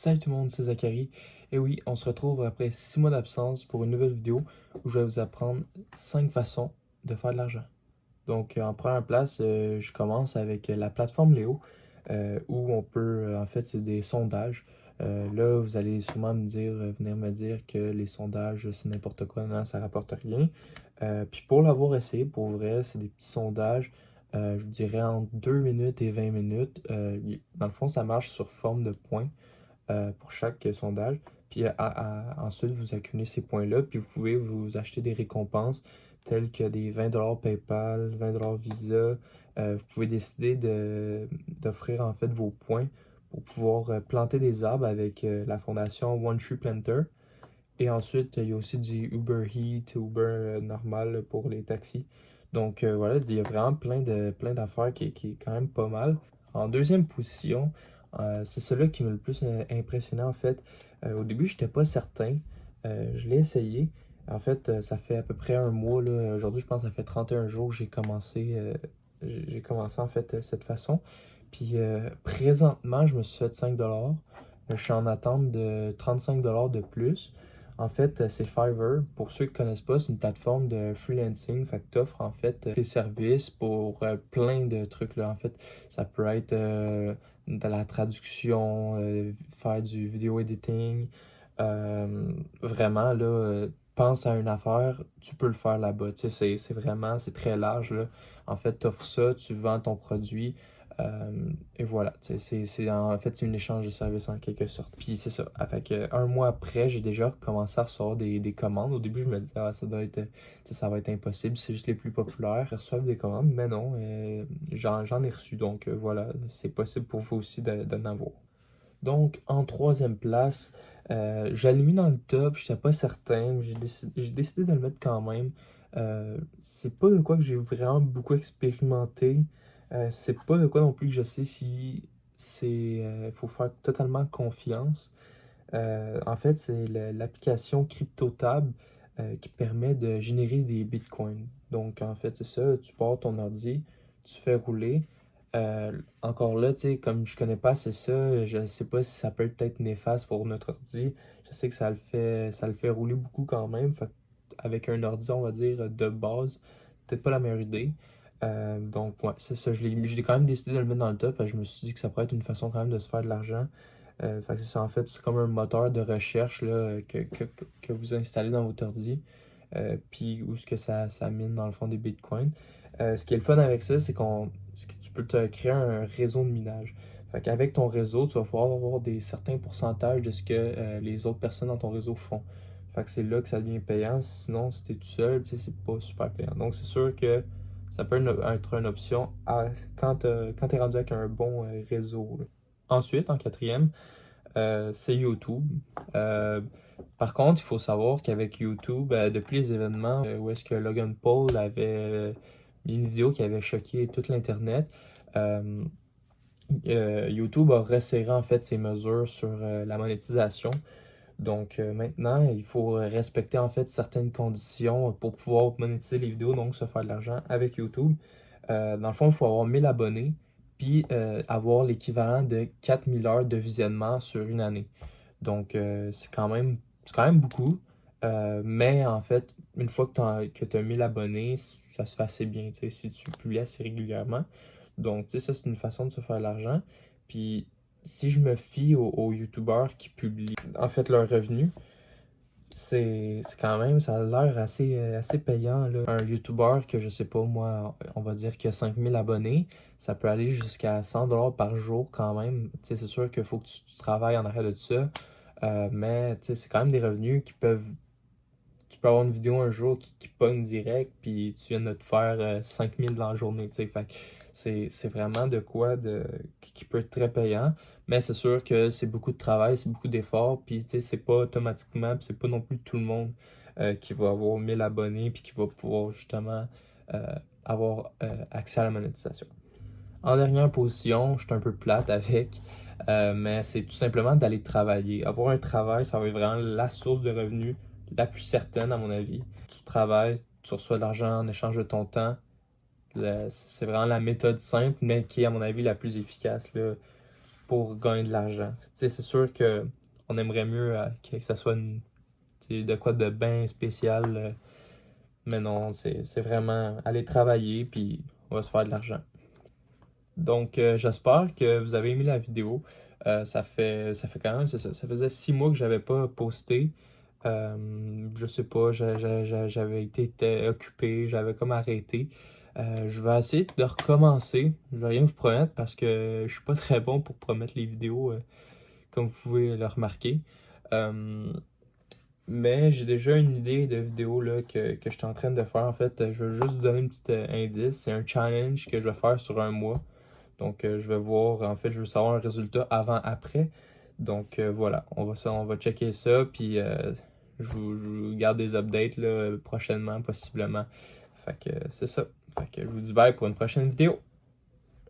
Salut tout le monde, c'est Zachary. Et oui, on se retrouve après 6 mois d'absence pour une nouvelle vidéo où je vais vous apprendre 5 façons de faire de l'argent. Donc, en première place, je commence avec la plateforme Léo où on peut, en fait, c'est des sondages. Là, vous allez sûrement venir me dire que les sondages, c'est n'importe quoi, non, ça rapporte rien. Puis pour l'avoir essayé, pour vrai, c'est des petits sondages, je vous dirais entre 2 minutes et 20 minutes. Dans le fond, ça marche sur forme de points pour chaque sondage. Puis ensuite, vous accumulez ces points-là, puis vous pouvez vous acheter des récompenses telles que des 20$ PayPal, 20$ Visa. Vous pouvez décider d'offrir en fait vos points pour pouvoir planter des arbres avec la fondation One Tree Planter. Et ensuite, il y a aussi du Uber Eats, Uber normal pour les taxis. Donc voilà, il y a vraiment plein d'affaires qui est quand même pas mal. En deuxième position, c'est celui qui m'a le plus impressionné en fait. Au début, je n'étais pas certain. Je l'ai essayé. En fait, ça fait à peu près un mois, là. Aujourd'hui, je pense que ça fait 31 jours que j'ai commencé en fait cette façon. Puis présentement, je me suis fait 5$. Je suis en attente de 35$ de plus. En fait, c'est Fiverr. Pour ceux qui ne connaissent pas, c'est une plateforme de freelancing. Fait que t'offres en fait tes services pour plein de trucs là. En fait, ça peut être de la traduction, faire du vidéo editing. Vraiment là, pense à une affaire, tu peux le faire là-bas. Tu sais, c'est vraiment, c'est très large là. En fait, tu offres ça, tu vends ton produit. Et voilà, tu sais, en fait, c'est un échange de services en quelque sorte. Puis c'est ça. Fait que, un mois après, j'ai déjà commencé à recevoir des commandes. Au début, je me disais, ah, ça doit être, tu sais, ça va être impossible, c'est juste les plus populaires qui reçoivent des commandes. Mais non, j'en ai reçu. Donc voilà, c'est possible pour vous aussi d'en avoir. Donc, en troisième place, je l'ai mis dans le top, je n'étais pas certain, j'ai décidé de le mettre quand même. C'est pas de quoi que j'ai vraiment beaucoup expérimenté. C'est pas de quoi non plus que je sais si faut faire totalement confiance. En fait, c'est l'application CryptoTab qui permet de générer des bitcoins. Donc, en fait, c'est ça, tu pars ton ordi, tu fais rouler. Encore là, tu sais, comme je connais pas assez ça, je sais pas si ça peut être peut-être néfaste pour notre ordi. Je sais que ça le fait rouler beaucoup quand même. Fait que avec un ordi, on va dire, de base, peut-être pas la meilleure idée. Donc, ouais, c'est ça. J'ai quand même décidé de le mettre dans le top. Parce que je me suis dit que ça pourrait être une façon quand même de se faire de l'argent. Fait que c'est ça, en fait, c'est comme un moteur de recherche là, que vous installez dans votre ordi. Puis où ce que ça mine dans le fond des bitcoins. Ce qui est le fun avec ça, c'est que tu peux te créer un réseau de minage. Fait qu'avec ton réseau, tu vas pouvoir avoir des certains pourcentages de ce que les autres personnes dans ton réseau font. Fait que c'est là que ça devient payant. Sinon, si t'es tout seul, tu sais, c'est pas super payant. Donc c'est sûr que ça peut être une option quand t'es rendu avec un bon réseau, là. Ensuite, en quatrième, c'est YouTube. Euh, Par contre, il faut savoir qu'avec YouTube, depuis les événements où est-ce que Logan Paul avait mis une vidéo qui avait choqué toute l'Internet, euh, YouTube a resserré en fait ses mesures sur la monétisation. Donc maintenant, il faut respecter en fait certaines conditions pour pouvoir monétiser les vidéos, donc se faire de l'argent avec YouTube. Dans le fond, il faut avoir 1000 abonnés, puis avoir l'équivalent de 4000 heures de visionnement sur une année. Donc c'est quand même beaucoup. Mais en fait, une fois que tu as 1000 abonnés, ça se fait assez bien, tu sais, si tu publies assez régulièrement. Donc, tu sais, ça, c'est une façon de se faire de l'argent. Puis, si je me fie aux YouTubeurs qui publient, en fait, leurs revenus, c'est quand même, ça a l'air assez payant, là. Un YouTuber que, je sais pas, moi, on va dire qu'il a 5000 abonnés, ça peut aller jusqu'à 100$ par jour quand même. Tu sais, c'est sûr qu'il faut que tu travailles en arrière de ça. Mais, tu sais, c'est quand même des revenus tu peux avoir une vidéo un jour qui pogne direct, puis tu viens de te faire 5000 dans la journée, tu sais. Fait que c'est vraiment de quoi qui peut être très payant, mais c'est sûr que c'est beaucoup de travail, c'est beaucoup d'efforts, puis tu sais, c'est pas automatiquement, puis c'est pas non plus tout le monde qui va avoir 1000 abonnés, puis qui va pouvoir justement euh, avoir accès à la monétisation. En dernière position, je suis un peu plate avec, mais c'est tout simplement d'aller travailler. Avoir un travail, ça va être vraiment la source de revenus la plus certaine, à mon avis. Tu travailles, tu reçois de l'argent en échange de ton temps. C'est vraiment la méthode simple, mais qui est, à mon avis, la plus efficace là, pour gagner de l'argent. C'est sûr que on aimerait mieux que ça soit de quoi de bien spécial, mais non, c'est vraiment aller travailler puis on va se faire de l'argent. Donc, j'espère que vous avez aimé la vidéo. Ça fait quand même, ça faisait 6 mois que j'avais pas posté. Je sais pas, j'avais été occupé, j'avais comme arrêté. Je vais essayer de recommencer. Je vais rien vous promettre parce que je suis pas très bon pour promettre les vidéos, comme vous pouvez le remarquer. Euh, mais j'ai déjà une idée de vidéo là, que je suis en train de faire. En fait, je vais juste vous donner un petit indice. C'est un challenge que je vais faire sur un mois. Donc, je vais voir, en fait, je veux savoir un résultat avant-après. Donc, voilà, on va checker ça, puis je vous garde des updates là, prochainement, possiblement. Fait que c'est ça. Fait que je vous dis bye pour une prochaine vidéo.